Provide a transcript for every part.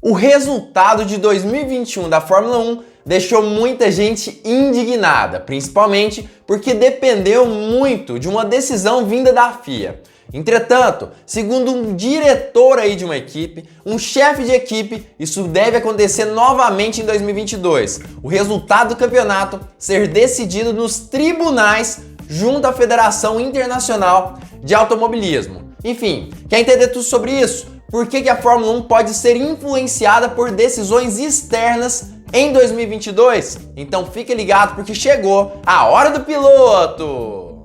O resultado de 2021 da Fórmula 1 deixou muita gente indignada, principalmente porque dependeu muito de uma decisão vinda da FIA. Entretanto, segundo um diretor aí de uma equipe, um chefe de equipe, isso deve acontecer novamente em 2022. O resultado do campeonato ser decidido nos tribunais junto à Federação Internacional de Automobilismo. Enfim, quer entender tudo sobre isso? Por que a Fórmula 1 pode ser influenciada por decisões externas em 2022? Então fique ligado porque chegou a hora do piloto!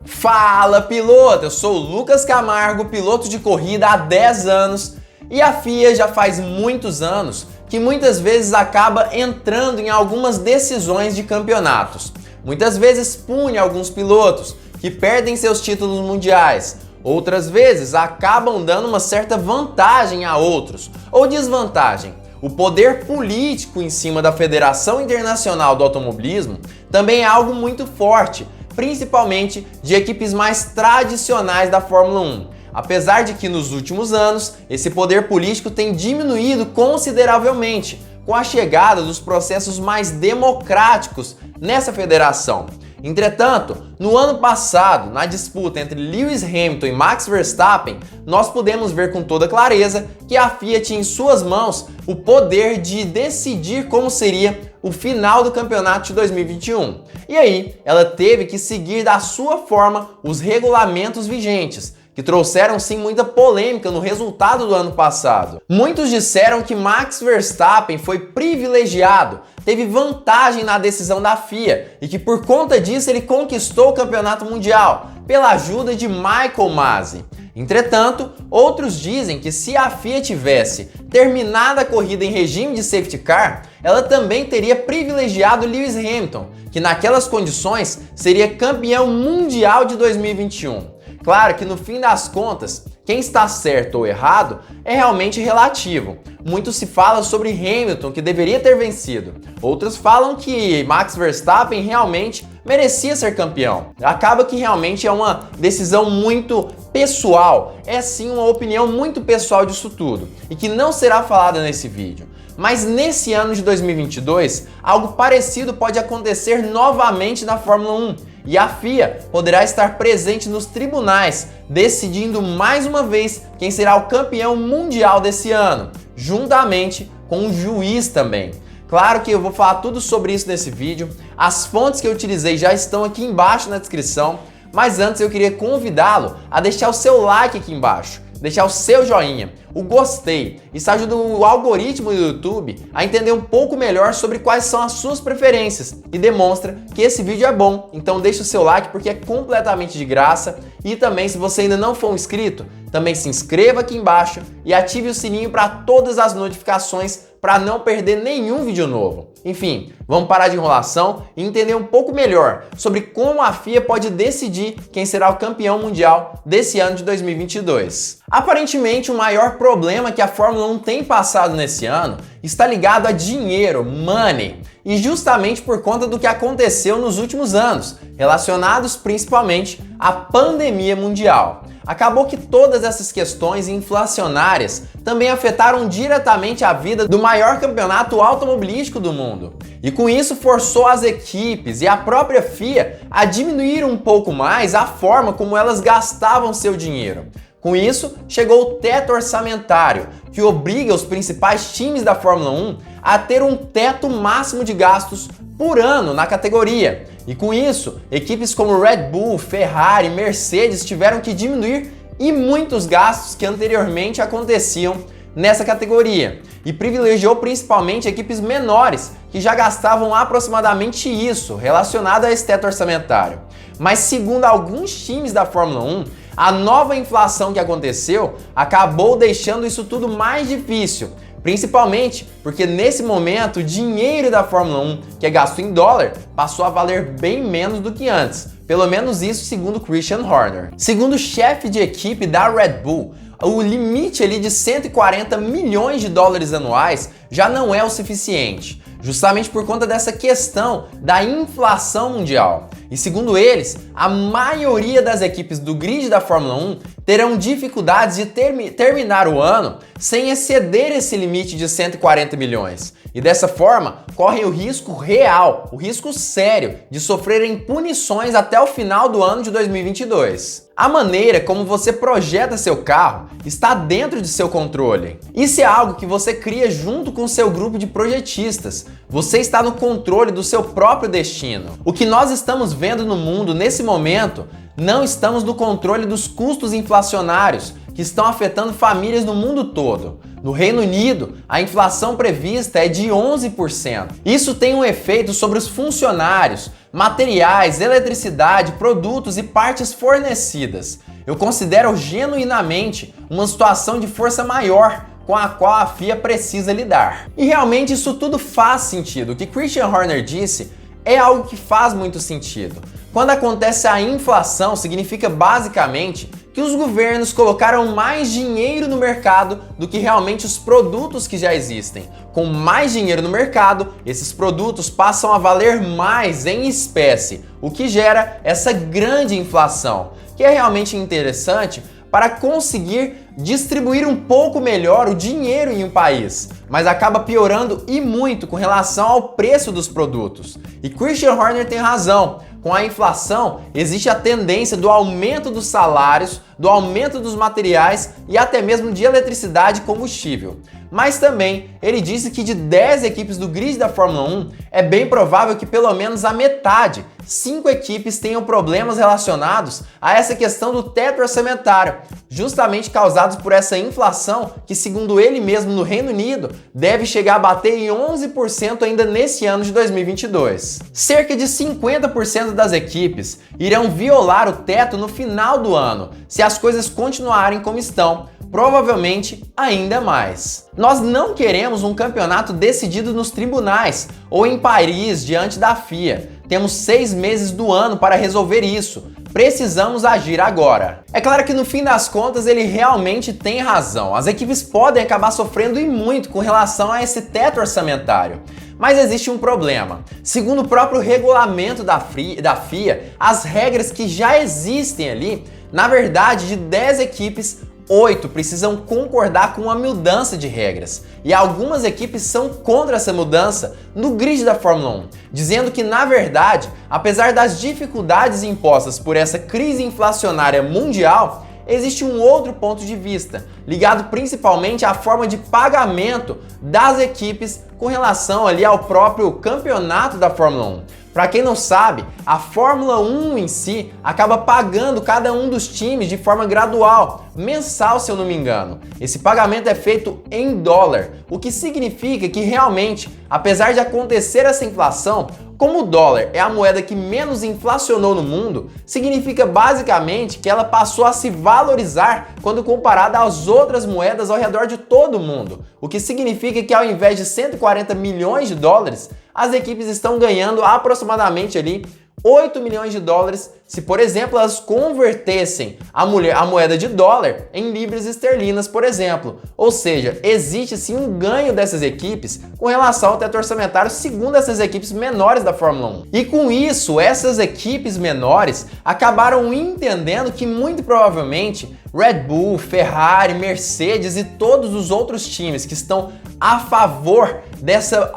Fala piloto, eu sou o Lucas Camargo, piloto de corrida há 10 anos e a FIA já faz muitos anos que muitas vezes acaba entrando em algumas decisões de campeonatos. Muitas vezes pune alguns pilotos que perdem seus títulos mundiais, outras vezes acabam dando uma certa vantagem a outros ou desvantagem. O poder político em cima da Federação Internacional do Automobilismo também é algo muito forte, principalmente de equipes mais tradicionais da Fórmula 1. Apesar de que nos últimos anos esse poder político tem diminuído consideravelmente com a chegada dos processos mais democráticos nessa federação. Entretanto, no ano passado, na disputa entre Lewis Hamilton e Max Verstappen, nós pudemos ver com toda clareza que a FIA tinha em suas mãos o poder de decidir como seria o final do campeonato de 2021. E aí, ela teve que seguir da sua forma os regulamentos vigentes, que trouxeram sim muita polêmica no resultado do ano passado. Muitos disseram que Max Verstappen foi privilegiado, teve vantagem na decisão da FIA e que por conta disso ele conquistou o campeonato mundial, pela ajuda de Michael Masi. Entretanto, outros dizem que se a FIA tivesse terminado a corrida em regime de safety car, ela também teria privilegiado Lewis Hamilton, que naquelas condições seria campeão mundial de 2021. Claro que no fim das contas, quem está certo ou errado é realmente relativo. Muito se fala sobre Hamilton, que deveria ter vencido. Outros falam que Max Verstappen realmente merecia ser campeão. Acaba que realmente é uma decisão muito pessoal. É sim uma opinião muito pessoal disso tudo e que não será falada nesse vídeo. Mas nesse ano de 2022, algo parecido pode acontecer novamente na Fórmula 1. E a FIA poderá estar presente nos tribunais, decidindo mais uma vez quem será o campeão mundial desse ano, juntamente com o juiz também. Claro que eu vou falar tudo sobre isso nesse vídeo, as fontes que eu utilizei já estão aqui embaixo na descrição, mas antes eu queria convidá-lo a deixar o seu like aqui embaixo, deixar o seu joinha, o gostei. Isso ajuda o algoritmo do YouTube a entender um pouco melhor sobre quais são as suas preferências e demonstra que esse vídeo é bom. Então deixa o seu like porque é completamente de graça e também se você ainda não for um inscrito, também se inscreva aqui embaixo e ative o sininho para todas as notificações para não perder nenhum vídeo novo. Enfim, vamos parar de enrolação e entender um pouco melhor sobre como a FIA pode decidir quem será o campeão mundial desse ano de 2022. Aparentemente, o maior problema que a Fórmula 1 tem passado nesse ano está ligado a dinheiro, money, e justamente por conta do que aconteceu nos últimos anos, relacionados principalmente à pandemia mundial. Acabou que todas essas questões inflacionárias também afetaram diretamente a vida do maior campeonato automobilístico do mundo. E com isso forçou as equipes e a própria FIA a diminuir um pouco mais a forma como elas gastavam seu dinheiro. Com isso, chegou o teto orçamentário, que obriga os principais times da Fórmula 1 a ter um teto máximo de gastos por ano na categoria. E com isso, equipes como Red Bull, Ferrari, Mercedes tiveram que diminuir e muitos gastos que anteriormente aconteciam nessa categoria. E privilegiou principalmente equipes menores, que já gastavam aproximadamente isso, relacionado a esse teto orçamentário. Mas segundo alguns times da Fórmula 1, a nova inflação que aconteceu acabou deixando isso tudo mais difícil, principalmente porque nesse momento o dinheiro da Fórmula 1, que é gasto em dólar, passou a valer bem menos do que antes. Pelo menos isso segundo Christian Horner. Segundo o chefe de equipe da Red Bull, o limite ali de 140 milhões de dólares anuais já não é o suficiente, justamente por conta dessa questão da inflação mundial. E segundo eles, a maioria das equipes do grid da Fórmula 1 terão dificuldades de terminar o ano sem exceder esse limite de 140 milhões. E dessa forma, correm o risco real, o risco sério de sofrerem punições até o final do ano de 2022. A maneira como você projeta seu carro está dentro de seu controle. Isso é algo que você cria junto com seu grupo de projetistas. Você está no controle do seu próprio destino. O que nós estamos vendo no mundo nesse momento, não estamos no controle dos custos inflacionários que estão afetando famílias no mundo todo. No Reino Unido, a inflação prevista é de 11%. Isso tem um efeito sobre os funcionários, materiais, eletricidade, produtos e partes fornecidas. Eu considero genuinamente uma situação de força maior com a qual a FIA precisa lidar. E realmente isso tudo faz sentido. O que Christian Horner disse é algo que faz muito sentido. Quando acontece a inflação, significa basicamente que os governos colocaram mais dinheiro no mercado do que realmente os produtos que já existem. Com mais dinheiro no mercado, esses produtos passam a valer mais em espécie, o que gera essa grande inflação, que é realmente interessante para conseguir distribuir um pouco melhor o dinheiro em um país, mas acaba piorando e muito com relação ao preço dos produtos. E Christian Horner tem razão. Com a inflação, existe a tendência do aumento dos salários, do aumento dos materiais e até mesmo de eletricidade e combustível. Mas também ele disse que de 10 equipes do grid da Fórmula 1, é bem provável que pelo menos a metade, 5 equipes, tenham problemas relacionados a essa questão do teto orçamentário, justamente causados por essa inflação que, segundo ele mesmo no Reino Unido, deve chegar a bater em 11% ainda nesse ano de 2022. Cerca de 50% das equipes irão violar o teto no final do ano, se as coisas continuarem como estão. Provavelmente ainda mais. Nós não queremos um campeonato decidido nos tribunais ou em Paris diante da FIA. Temos 6 meses do ano para resolver isso. Precisamos agir agora. É claro que no fim das contas ele realmente tem razão. As equipes podem acabar sofrendo e muito com relação a esse teto orçamentário. Mas existe um problema. Segundo o próprio regulamento da FIA, as regras que já existem ali, na verdade, de 10 equipes, 8 precisam concordar com uma mudança de regras. E algumas equipes são contra essa mudança no grid da Fórmula 1, dizendo que, na verdade, apesar das dificuldades impostas por essa crise inflacionária mundial, existe um outro ponto de vista, ligado principalmente à forma de pagamento das equipes com relação ali ao próprio campeonato da Fórmula 1. Para quem não sabe, a Fórmula 1 em si acaba pagando cada um dos times de forma gradual, mensal se eu não me engano. Esse pagamento é feito em dólar, o que significa que realmente, apesar de acontecer essa inflação, como o dólar é a moeda que menos inflacionou no mundo, significa basicamente que ela passou a se valorizar quando comparada às outras moedas ao redor de todo o mundo, o que significa que ao invés de 140 milhões de dólares, as equipes estão ganhando aproximadamente ali 8 milhões de dólares se, por exemplo, elas convertessem a moeda de dólar em libras esterlinas, por exemplo. Ou seja, existe sim um ganho dessas equipes com relação ao teto orçamentário, segundo essas equipes menores da Fórmula 1. E com isso, essas equipes menores acabaram entendendo que muito provavelmente Red Bull, Ferrari, Mercedes e todos os outros times que estão a favor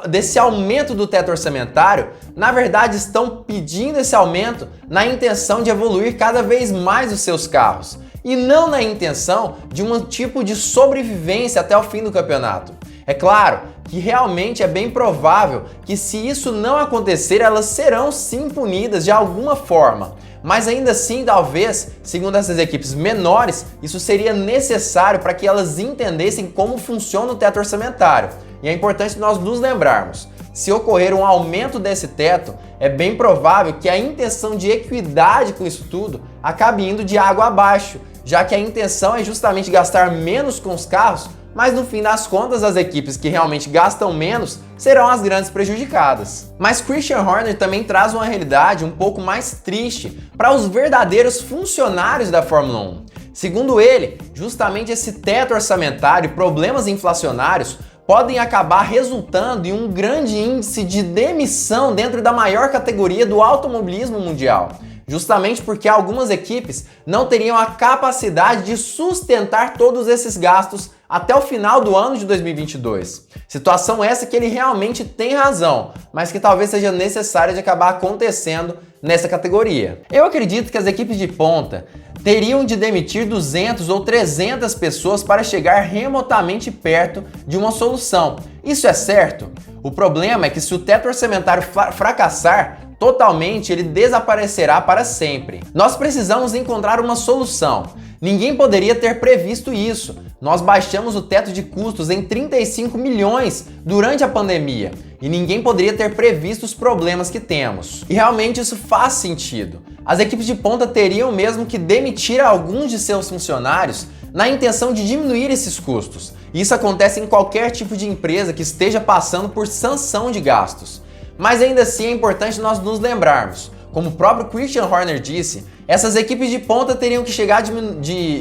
desse aumento do teto orçamentário, na verdade estão pedindo esse aumento na intenção de evoluir cada vez mais os seus carros e não na intenção de um tipo de sobrevivência até o fim do campeonato. É claro que realmente é bem provável que, se isso não acontecer, elas serão sim punidas de alguma forma. Mas ainda assim, talvez, segundo essas equipes menores, isso seria necessário para que elas entendessem como funciona o teto orçamentário. E é importante nós nos lembrarmos, se ocorrer um aumento desse teto, é bem provável que a intenção de equidade com isso tudo acabe indo de água abaixo, já que a intenção é justamente gastar menos com os carros, mas no fim das contas as equipes que realmente gastam menos serão as grandes prejudicadas. Mas Christian Horner também traz uma realidade um pouco mais triste para os verdadeiros funcionários da Fórmula 1. Segundo ele, justamente esse teto orçamentário e problemas inflacionários podem acabar resultando em um grande índice de demissão dentro da maior categoria do automobilismo mundial, justamente porque algumas equipes não teriam a capacidade de sustentar todos esses gastos até o final do ano de 2022. Situação essa que ele realmente tem razão, mas que talvez seja necessária de acabar acontecendo nessa categoria. Eu acredito que as equipes de ponta teriam de demitir 200 ou 300 pessoas para chegar remotamente perto de uma solução. Isso é certo? O problema é que se o teto orçamentário fracassar totalmente, ele desaparecerá para sempre. Nós precisamos encontrar uma solução. Ninguém poderia ter previsto isso. Nós baixamos o teto de custos em 35 milhões durante a pandemia e ninguém poderia ter previsto os problemas que temos. E realmente isso faz sentido. As equipes de ponta teriam mesmo que demitir alguns de seus funcionários na intenção de diminuir esses custos. Isso acontece em qualquer tipo de empresa que esteja passando por sanção de gastos. Mas ainda assim é importante nós nos lembrarmos, como o próprio Christian Horner disse, essas equipes de ponta teriam que chegar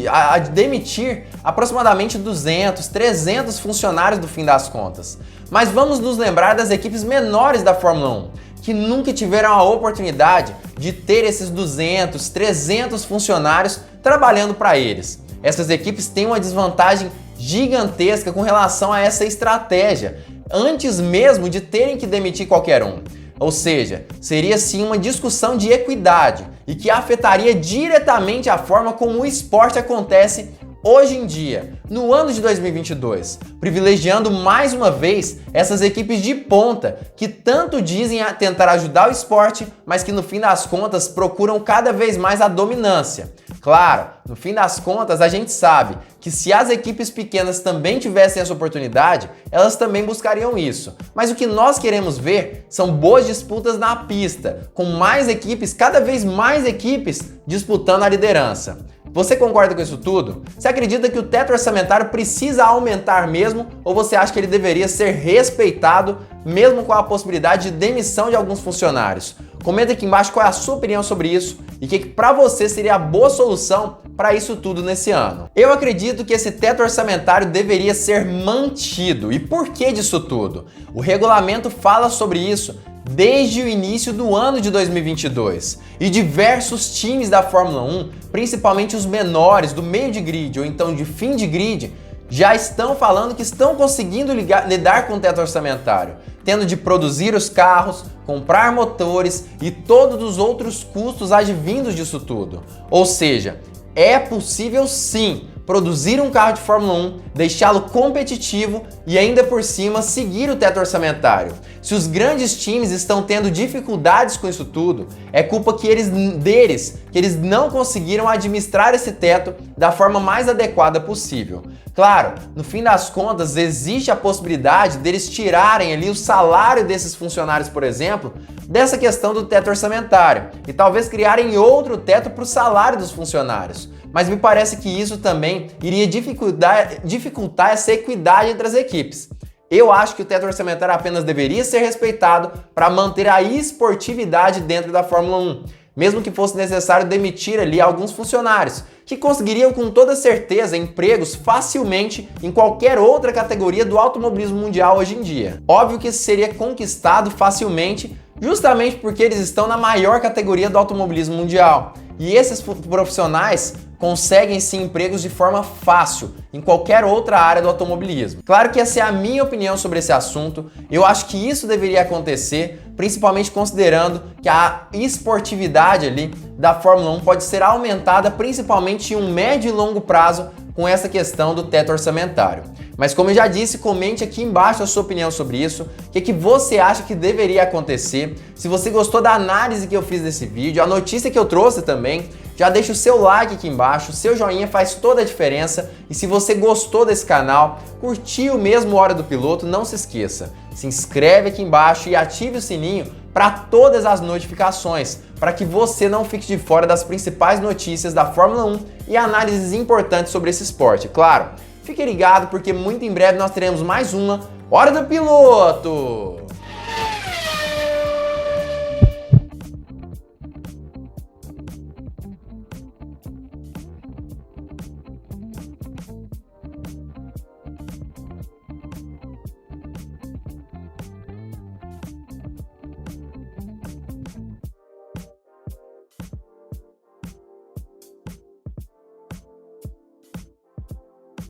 a demitir aproximadamente 200, 300 funcionários do fim das contas. Mas vamos nos lembrar das equipes menores da Fórmula 1, que nunca tiveram a oportunidade de ter esses 200, 300 funcionários trabalhando para eles. Essas equipes têm uma desvantagem gigantesca com relação a essa estratégia, antes mesmo de terem que demitir qualquer um. Ou seja, seria sim uma discussão de equidade e que afetaria diretamente a forma como o esporte acontece hoje em dia, no ano de 2022, privilegiando mais uma vez essas equipes de ponta que tanto dizem tentar ajudar o esporte, mas que no fim das contas procuram cada vez mais a dominância. Claro, no fim das contas a gente sabe que se as equipes pequenas também tivessem essa oportunidade, elas também buscariam isso. Mas o que nós queremos ver são boas disputas na pista, com mais equipes, cada vez mais equipes disputando a liderança. Você concorda com isso tudo? Você acredita que o teto orçamentário precisa aumentar mesmo ou você acha que ele deveria ser respeitado mesmo com a possibilidade de demissão de alguns funcionários? Comenta aqui embaixo qual é a sua opinião sobre isso e o que para você seria a boa solução para isso tudo nesse ano. Eu acredito que esse teto orçamentário deveria ser mantido. E por que disso tudo? O regulamento fala sobre isso desde o início do ano de 2022 e diversos times da Fórmula 1, principalmente os menores do meio de grid ou então de fim de grid, já estão falando que estão conseguindo lidar com o teto orçamentário, tendo de produzir os carros, comprar motores e todos os outros custos advindos disso tudo. Ou seja, é possível sim produzir um carro de Fórmula 1, deixá-lo competitivo e ainda por cima seguir o teto orçamentário. Se os grandes times estão tendo dificuldades com isso tudo, é culpa que eles não conseguiram administrar esse teto da forma mais adequada possível. Claro, no fim das contas existe a possibilidade deles tirarem ali o salário desses funcionários, por exemplo, dessa questão do teto orçamentário e talvez criarem outro teto para o salário dos funcionários. Mas me parece que isso também iria dificultar essa equidade entre as equipes. Eu acho que o teto orçamentário apenas deveria ser respeitado para manter a esportividade dentro da Fórmula 1, mesmo que fosse necessário demitir ali alguns funcionários, que conseguiriam com toda certeza empregos facilmente em qualquer outra categoria do automobilismo mundial hoje em dia. Óbvio que isso seria conquistado facilmente, justamente porque eles estão na maior categoria do automobilismo mundial. E esses profissionais conseguem sim empregos de forma fácil em qualquer outra área do automobilismo. Claro que essa é a minha opinião sobre esse assunto. Eu acho que isso deveria acontecer, principalmente considerando que a esportividade ali da Fórmula 1 pode ser aumentada principalmente em um médio e longo prazo com essa questão do teto orçamentário. Mas como eu já disse, comente aqui embaixo a sua opinião sobre isso, o que você acha que deveria acontecer. Se você gostou da análise que eu fiz desse vídeo, a notícia que eu trouxe também, já deixa o seu like aqui embaixo, o seu joinha faz toda a diferença. E se você gostou desse canal, curtiu mesmo Hora do Piloto, não se esqueça, se inscreve aqui embaixo e ative o sininho para todas as notificações, para que você não fique de fora das principais notícias da Fórmula 1 e análises importantes sobre esse esporte. Claro, fique ligado porque muito em breve nós teremos mais uma Hora do Piloto!